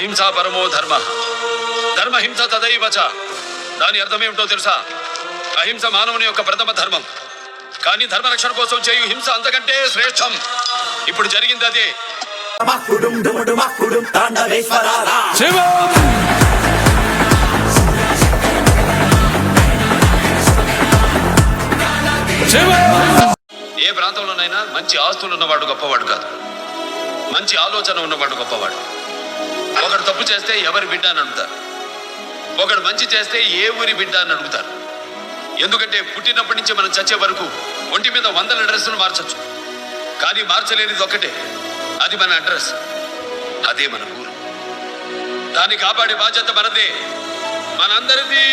అహింసా పరమో ధర్మ, ధర్మహింస తదైవచ. దాని అర్థం ఏమిటో తెలుసా? అహింస మానవుని యొక్క ప్రథమ ధర్మం, కానీ ధర్మరక్షణ కోసం చేయు హింస అంతకంటే శ్రేష్టం. ఇప్పుడు జరిగింది అదే. ఏ ప్రాంతంలోనైనా మంచి ఆస్తులు ఉన్నవాడు గొప్పవాడు కాదు, మంచి ఆలోచన ఉన్నవాడు గొప్పవాడు. ఒకడు తప్పు చేస్తే ఎవరి బిడ్డ అని అడుగుతారు, ఒకడు మంచి చేస్తే ఏ ఊరి బిడ్డ అని అడుగుతారు. ఎందుకంటే పుట్టినప్పటి నుంచి మనం చచ్చే వరకు ఒంటి మీద 100 డ్రెస్సులు మార్చచ్చు, కానీ మార్చలేనిది ఒక్కటే, అది మన అడ్రస్, అదే మన ఊరు. దాన్ని కాపాడే బాధ్యత మనదే, మనందరిది.